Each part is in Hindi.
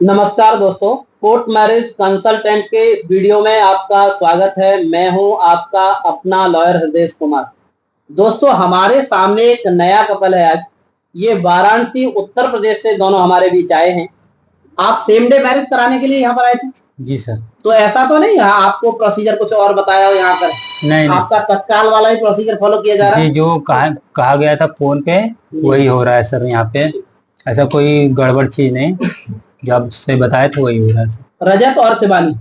नमस्कार दोस्तों, कोर्ट मैरिज कंसल्टेंट के इस वीडियो में आपका स्वागत है। मैं हूं आपका अपना लॉयर हृदय कुमार। दोस्तों, हमारे सामने एक नया कपल है। आज ये वाराणसी उत्तर प्रदेश से दोनों हमारे बीच आए हैं। आप सेम डे मैरिज कराने के लिए यहाँ पर आए थे? जी सर। तो ऐसा तो नहीं यहाँ आपको प्रोसीजर कुछ और बताया हो यहाँ पर? नहीं, आपका तत्काल वाला ही प्रोसीजर फॉलो किया जा रहा है? जी, जो कहा गया था फोन पे वही हो रहा है सर। यहाँ पे ऐसा कोई गड़बड़ चीज नहीं, जो आपसे बताए थे वही हो रहा है सर। रजत और शिवानी,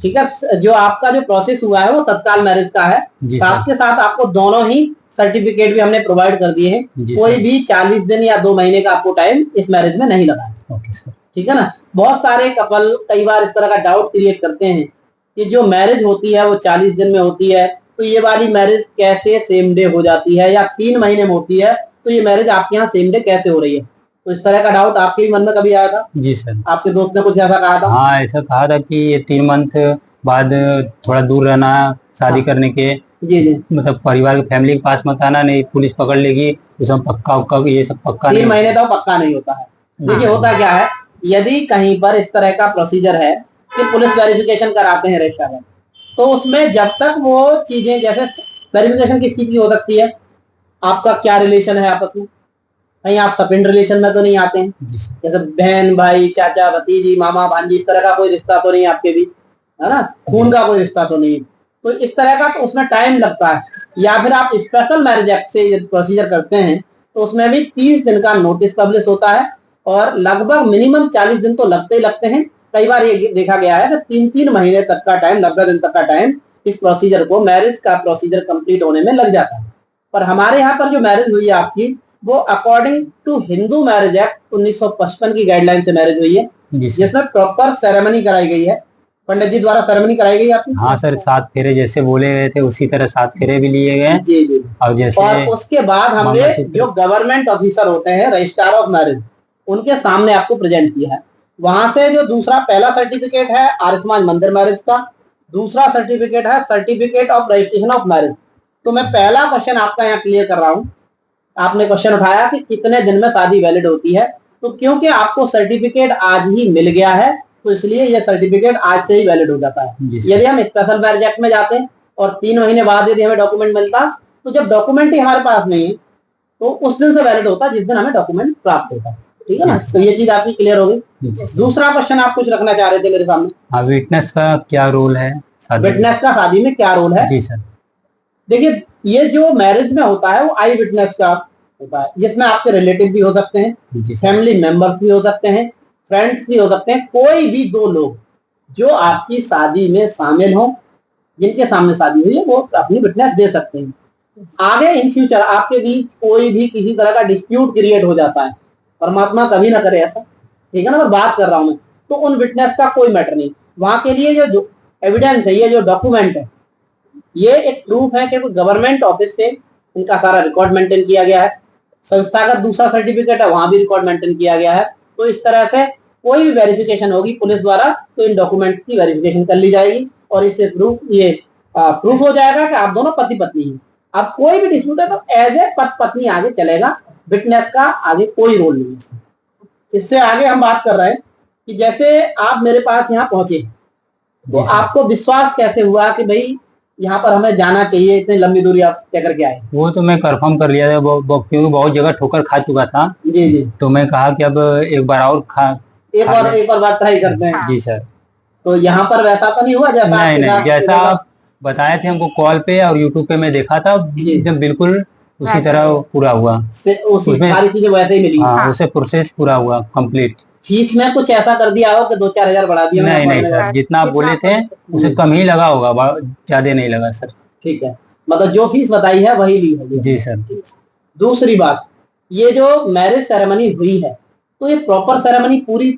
ठीक है। जो आपका जो प्रोसेस हुआ है वो तत्काल मैरिज का है। साथ के साथ आपको दोनों ही सर्टिफिकेट भी हमने प्रोवाइड कर दिए हैं। कोई भी 40 दिन या 2 महीने का आपको टाइम इस मैरिज में नहीं लगा है। ओके सर, ठीक है ना। बहुत सारे कपल कई बार इस तरह का डाउट क्रिएट करते हैं कि जो मैरिज होती है वो 40 दिन में होती है, तो ये वाली मैरिज कैसे सेम डे हो जाती है, या 3 महीने में होती है तो ये मैरिज आपके यहाँ सेम डे कैसे हो रही है। तो इस तरह का डाउट आपके भी मन में कभी आया था? जी सर। आपके दोस्त ने कुछ ऐसा कहा था? हाँ, ऐसा कहा था कि ये 3 मंथ बाद थोड़ा दूर रहना शादी करने के। जी जी, मतलब परिवार के फैमिली के पास मत आना, नहीं पुलिस पकड़ लेगी। ये सब पक्का उक्का, ये सब पक्का 3 नहीं। महीने तो पक्का नहीं होता है। देखिए होता क्या है, यदि कहीं पर इस तरह का प्रोसीजर है कि पुलिस वेरिफिकेशन कराते हैं रजिस्टर में, तो उसमें जब तक वो चीजें, जैसे वेरिफिकेशन किस चीज की हो सकती है, आपका क्या रिलेशन है आपस में, कहीं आप सपिंड रिलेशन में तो नहीं आते हैं, जैसे बहन भाई चाचा भतीजी मामा भांजी, इस तरह का कोई रिश्ता तो नहीं आपके बीच, है ना, खून का कोई रिश्ता तो नहीं। तो इस तरह का तो उसमें टाइम लगता है। या फिर आप स्पेशल मैरिज एक्ट से प्रोसीजर करते हैं तो उसमें भी 30 दिन का नोटिस पब्लिश होता है, और लगभग मिनिमम 40 दिन तो लगते ही लगते हैं। कई बार ये देखा गया है कि 3-3 महीने तक का टाइम, 90 दिन तक का टाइम इस प्रोसीजर को, मैरिज का प्रोसीजर कंप्लीट होने में लग जाता है। पर हमारे यहाँ पर जो मैरिज हुई है आपकी, वो according to Hindu marriage act 1955 की गाइडलाइन से मैरिज हुई है, जिसमें प्रॉपर सेरेमनी कराई गई है। पंडित जी द्वारा सेरेमनी कराई गई आपकी? हाँ सर, 7 फेरे जैसे बोले गए थे उसी तरह 7 फेरे भी लिए गए। जी जी। और जैसे और उसके बाद हमने जो गवर्नमेंट ऑफिसर होते हैं, रजिस्ट्रार ऑफ मैरिज, उनके सामने आपको प्रेजेंट किया है। वहां से जो दूसरा पहला सर्टिफिकेट है आर्य समाज मंदिर मैरिज का, दूसरा सर्टिफिकेट है certificate of registration of marriage. तो मैं पहला क्वेश्चन आपका यहाँ क्लियर कर रहा हूँ। आपने क्वेश्चन उठाया कि कितने दिन में शादी वैलिड होती है, तो क्योंकि आपको सर्टिफिकेट आज ही मिल गया है तो इसलिए यह सर्टिफिकेट आज से ही वैलिड हो जाता है। यदि हम स्पेशल मैरिज एक्ट में जाते और 3 महीने बाद यदि हमें डॉक्यूमेंट मिलता, तो जब डॉक्यूमेंट ही हमारे पास नहीं है तो उस दिन से वैलिड होता जिस दिन हमें डॉक्यूमेंट प्राप्त होता। ठीक है ना। तो ये चीज आपकी क्लियर होगी। दूसरा क्वेश्चन आप कुछ रखना चाह रहे थे मेरे सामने? हाँ, विटनेस का क्या रोल है? विटनेस का शादी में क्या रोल है? जी सर। देखिए, ये जो मैरिज में होता है वो आई विटनेस का होता है, जिसमें आपके रिलेटिव भी हो सकते हैं, फैमिली मेंबर्स भी हो सकते हैं, फ्रेंड्स भी हो सकते हैं, कोई भी 2 लोग जो आपकी शादी में शामिल हो, जिनके सामने शादी हुई है, वो अपनी विटनेस दे सकते हैं। आगे इन फ्यूचर आपके बीच कोई भी किसी तरह का डिस्प्यूट क्रिएट हो जाता है, परमात्मा कभी ना करे ऐसा, ठीक है ना, मैं बात कर रहा हूं मैं, तो उन विटनेस का कोई मैटर नहीं। वहां के लिए जो एविडेंस है, ये जो डॉक्यूमेंट है, ये एक प्रूफ है कि गवर्नमेंट ऑफिस से इनका सारा रिकॉर्ड मेंटेन किया गया है। संस्थागत दूसरा सर्टिफिकेट है, वहां भी रिकॉर्ड मेंटेन किया गया है। तो इस तरह से कोई भी वेरिफिकेशन होगी पुलिस द्वारा तो इन डॉक्यूमेंट की वेरिफिकेशन कर ली जाएगी, और इससे प्रूफ हो जाएगा कि आप दोनों पति पत्नी हैं। अब कोई भी डिस्प्यूट है तो एज ए पति पत्नी आगे चलेगा, विटनेस का आगे कोई रोल नहीं है। इससे आगे हम बात कर रहे हैं कि जैसे आप मेरे पास यहाँ पहुंचे तो आपको विश्वास कैसे हुआ कि भाई यहाँ पर हमें जाना चाहिए, इतनी लंबी दूरी आप तय करके आए? वो तो मैं कंफर्म कर लिया था, क्योंकि बहुत जगह ठोकर खा चुका था। जी जी। तो मैं कहा कि अब एक बार और एक और बार ट्राई करते हैं। जी सर। तो यहाँ पर वैसा तो नहीं हुआ जैसा? नहीं, जैसा आप बताए थे हमको कॉल पे और यूट्यूब पे मैं देखा था, एकदम बिल्कुल उसी तरह पूरा हुआ। सारी चीजें वैसे ही मिली? हाँ, उसे प्रोसेस पूरा हुआ कंप्लीट। फीस में कुछ ऐसा कर दिया हो कि 2-4 हजार बढ़ा दिया? नहीं सर, जितना आप बोले थे उसे कम ही लगा होगा, ज्यादा नहीं लगा सर। ठीक है, मतलब जो फीस बताई है वही ली है? जी सर। दूसरी बात, ये जो मैरिज सेरेमनी हुई है तो ये प्रॉपर सेरेमनी पूरी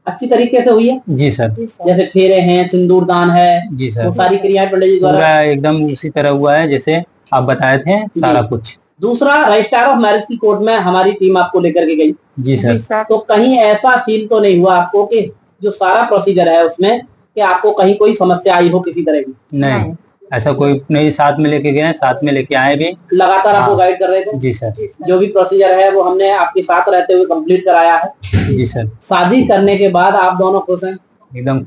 अच्छी तरीके से हुई है? जी सर। जैसे फेरे हैं, सिंदूर दान है, जी सर, वो सारी क्रियाएं पंडित जी द्वारा एकदम उसी तरह हुआ है जैसे आप बताए थे सारा कुछ। दूसरा, रजिस्ट्रार ऑफ मैरिज की कोर्ट में हमारी टीम आपको लेकर के गई। जी सर। तो कहीं ऐसा फील तो नहीं हुआ आपको कि जो सारा प्रोसीजर है उसमें कि आपको कहीं कोई समस्या आई हो किसी तरह की? नहीं। ऐसा कोई नहीं, साथ में लेके गए, साथ में लेके आए भी। लगातार आपको हाँ। गाइड कर रहे थे। जी सर। जो भी प्रोसीजर है वो हमने आपके साथ रहते हुए कंप्लीट कराया है। जी सर। शादी करने के बाद आप दोनों खुश हैं? एकदम।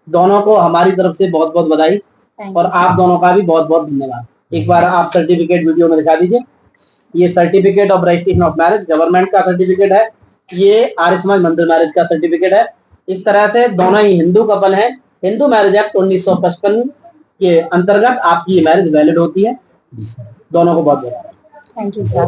दोनों को हमारी तरफ से बहुत बहुत बधाई और आप दोनों का भी बहुत बहुत धन्यवाद। एक बार आप सर्टिफिकेट वीडियो में दिखा दीजिए। ये certificate of registration of marriage government का सर्टिफिकेट है। ये आर्य समाज मंदिर मैरिज का सर्टिफिकेट है। इस तरह से दोनों ही हिंदू कपल हैं। हिंदू मैरिज एक्ट 1955 के अंतर्गत आपकी ये मैरिज वैलिड होती है। दोनों को बहुत बहुत थैंक यू सर।